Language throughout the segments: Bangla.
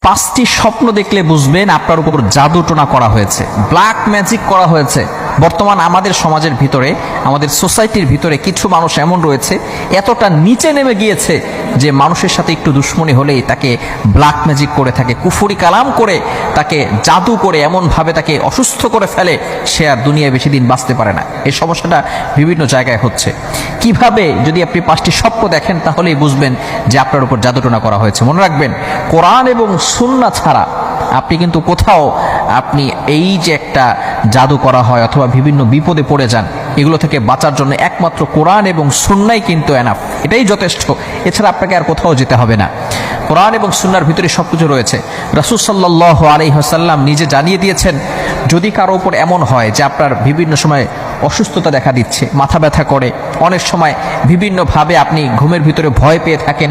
5টি স্বপ্ন দেখলে বুঝবেন আপনার উপর জাদুটোনা করা হয়েছে, ব্ল্যাক ম্যাজিক করা হয়েছে। বর্তমান আমাদের সমাজের ভিতরে, আমাদের সোসাইটির ভিতরে কিছু মানুষ এমন রয়েছে, এতটা নিচে নেমে গিয়েছে যে মানুষের সাথে একটু দুশ্মনী হলেই তাকে ব্ল্যাক ম্যাজিক করে থাকে, কুফরি কালাম করে, তাকে জাদু করে এমনভাবে তাকে অসুস্থ করে ফেলে, সে আর দুনিয়ায় বেশি দিন বাঁচতে পারে না। এই সমস্যাটা বিভিন্ন জায়গায় হচ্ছে। কিভাবে, যদি আপনি 5টি স্বপ্ন দেখেন তাহলেই বুঝবেন যে আপনার উপর জাদুটোনা করা হয়েছে। মনে রাখবেন, কোরআন এবং সুন্নাহ ছাড়া আপনি কিন্তু কোথাও, আপনি এই যে একটা জাদু করা হয় অথবা বিভিন্ন বিপদে পড়ে যান, এগুলো থেকে বাঁচার জন্য একমাত্র কোরআন এবং সুন্নাহই কিন্তু এনাফ, এটাই যথেষ্ট। এছাড়া আপনাকে আর কোথাও যেতে হবে না। কোরআন এবং সুন্নাহর ভিতরে সবকিছু রয়েছে। রাসূল সাল্লাল্লাহু আলাইহি ওয়াসাল্লাম নিজে জানিয়ে দিয়েছেন, যদি কারো উপর এমন হয় যে আপনার বিভিন্ন সময় অসুস্থতা দেখা দিচ্ছে, মাথা ব্যথা করে, অনেক সময় বিভিন্নভাবে আপনি ঘুমের ভিতরে ভয় পেয়ে থাকেন,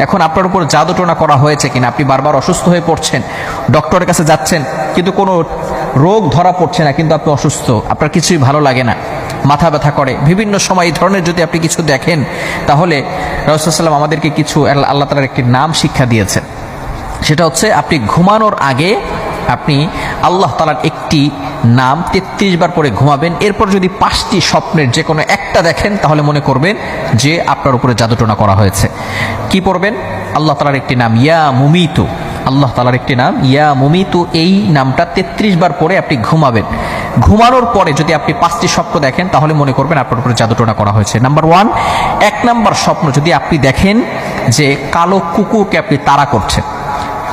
এখন আপনার উপর জাদুটোনা করা হয়েছে কিনা, আপনি বারবার অসুস্থ হয়ে পড়ছেন, ডক্টরের কাছে যাচ্ছেন কিন্তু কোনো রোগ ধরা পড়ছে না, কিন্তু আপনি অসুস্থ, আপনার কিছুই ভালো লাগে না, মাথা ব্যথা করে, বিভিন্ন সময় এই ধরনের যদি আপনি কিছু দেখেন, তাহলে রাসূল সাল্লাল্লাহু আলাইহি ওয়াসাল্লাম আমাদেরকে কিছু আল্লাহ তাআলার একটি নাম শিক্ষা দিয়েছেন। সেটা হচ্ছে, আপনি ঘুমানোর আগে আপনি আল্লাহ তাআলার একটি নাম 33 বার পরে ঘুমাবেন। এরপর যদি 5টি স্বপ্নের যে কোনো একটা দেখেন, তাহলে মনে করবেন যে আপনার উপরে জাদুটোনা করা হয়েছে। কি পড়বেন? আল্লাহ তাআলার একটি নাম ইয়া মুমিতু, আল্লাহ তাআলার একটি নাম ইয়া মুমিতু, এই নামটা 33 বার পরে আপনি ঘুমাবেন। ঘুমানোর পরে যদি আপনি 5টি স্বপ্ন দেখেন, তাহলে মনে করবেন আপনার উপরে জাদুটোনা করা হয়েছে। নাম্বার 1, 1 নাম্বার স্বপ্ন যদি আপনি দেখেন যে কালো কুকুরকে আপনি তাড়া করছেন,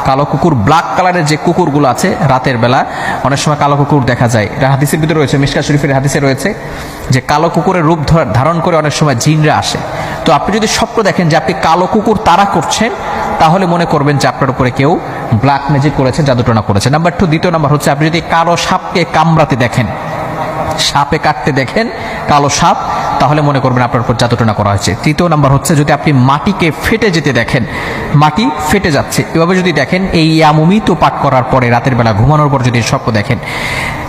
কালো কুকুর, ব্ল্যাক কালারের যে কুকুরগুলো আছে, রাতের বেলা অনেক সময় কালো কুকুর দেখা যায়, এটা হাদিসের ভিতরে রয়েছে, মিশকাত শরীফের হাদিসে রয়েছে যে কালো কুকুরের রূপ ধারণ করে অনেক সময় জিনরা আসে। তো আপনি যদি স্বপ্ন দেখেন যে আপনি কালো কুকুর তাড়া করছেন, তাহলে মনে করবেন যে আপনার উপরে কেউ ব্ল্যাক ম্যাজিক করেছে, জাদুটোনা করেছে। নাম্বার 2, দ্বিতীয় নাম্বার হচ্ছে, আপনি যদি কালো সাপকে কামড়াতে দেখেন, সাপে কাটতে দেখেন, কালো সাপ, তাহলে মনে করবেন আপনার উপর জাদুটোনা করা হয়েছে। তৃতীয় নাম্বার হচ্ছে, যদি আপনি মাটিকে ফেটে যেতে দেখেন, মাটি ফেটে যাচ্ছে, এভাবে যদি দেখেন, এই ইয়ামুমিতু পাঠ করার পরে রাতের বেলা ঘুমানোর পর যদি স্বপ্ন দেখেন।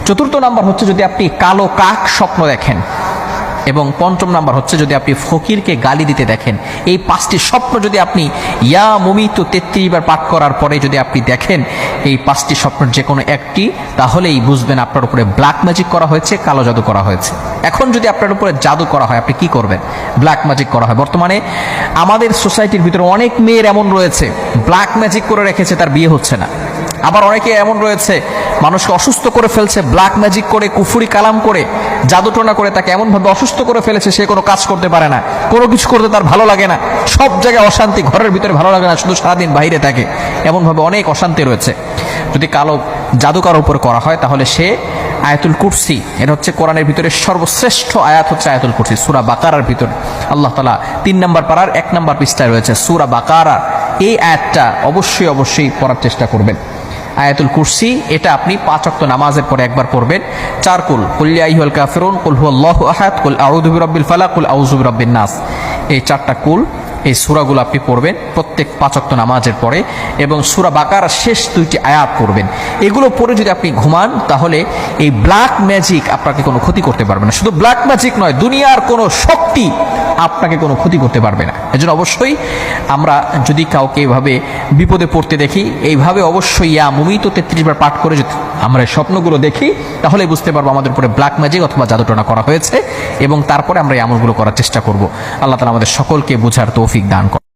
চতুর্থ নাম্বার হচ্ছে, যদি আপনি কালো কাক স্বপ্ন দেখেন। এবং পঞ্চম নাম্বার হচ্ছে, যদি আপনি ফকিরকে গালি দিতে দেখেন। এই 5টি স্বপ্ন যদি আপনি ইয়া মুমিতু 33 বার পাঠ করার পরে যদি আপনি দেখেন, এই 5টি স্বপ্নের যে কোনো একটি, তাহলেই বুঝবেন আপনার উপরে ব্ল্যাক ম্যাজিক করা হয়েছে, কালো জাদু করা হয়েছে। এখন যদি আপনার উপরে জাদু করা হয়, আপনি কি করবেন? ব্ল্যাক ম্যাজিক করা হয়। বর্তমানে আমাদের সোসাইটির ভিতরে অনেক মেয়ের এমন রয়েছে, ব্ল্যাক ম্যাজিক করে রেখেছে, তার বিয়ে হচ্ছে না। আবার অনেকে এমন রয়েছে, মানুষকে অসুস্থ করে ফেলছে, ব্ল্যাক ম্যাজিক করে, কুফরি কালাম করে, জাদুটোনা করে তাকে এমনভাবে অসুস্থ করে ফেলেছে, সে কোনো কাজ করতে পারে না, কোনো কিছু করতে তার ভালো লাগে না, সব জায়গায় অশান্তি, ঘরের ভিতরে ভালো লাগে না, শুধু সারাদিন বাইরে থাকে, এমনভাবে অনেক অশান্তি রয়েছে। যদি কালো জাদু কারোর উপর করা হয়, তাহলে সে আয়াতুল কুরসি, এটা হচ্ছে কোরআনের ভিতরে সর্বশ্রেষ্ঠ আয়াত হচ্ছে আয়াতুল কুরসি, সূরা বাকারার ভিতরে আল্লাহ তাআলা 3 নম্বর পারার 1 নম্বর পৃষ্ঠায় রয়েছে সূরা বাকারা। এই আয়াতটা অবশ্যই পড়ার চেষ্টা করবেন। আয়াতুল কুরসি, এটা আপনি 5 ওয়াক্ত নামাজের পরে একবার পড়বেন। 4 কুল, কুল ইয়া আইয়ুহাল কাফিরুন, কুল হুয়াল্লাহু আহাদ, কুল আউযু বিরাব্বিল ফালাক, কুল আউযু বিরাব্বিন নাস, এই 4টা কুল, এই সূরাগুলো আপনি পড়বেন প্রত্যেক 5 ওয়াক্ত নামাজের পরে, এবং সূরা বাকারার শেষ 2টি আয়াত পড়বেন। এগুলো পড়ে যদি আপনি ঘুমান, তাহলে এই ব্ল্যাক ম্যাজিক আপনাকে কোনো ক্ষতি করতে পারবে না। শুধু ব্ল্যাক ম্যাজিক নয়, দুনিয়ার কোনো শক্তি আপনাকে কোনো ক্ষতি করতে পারবে না। এজন্য অবশ্যই আমরা যদি কাউকে এইভাবে বিপদে পড়তে দেখি, এইভাবে অবশ্যই ইয়া মুমিতু 33 বার পাঠ করে যদি আমরা এই স্বপ্নগুলো দেখি, তাহলে বুঝতে পারবো আমাদের উপরে ব্ল্যাক ম্যাজিক অথবা জাদুটোনা করা হয়েছে, এবং তারপরে আমরা এই আমলগুলো করার চেষ্টা করব। আল্লাহ তাআলা আমাদের সকলকে বুঝার তৌফিক দান করেন।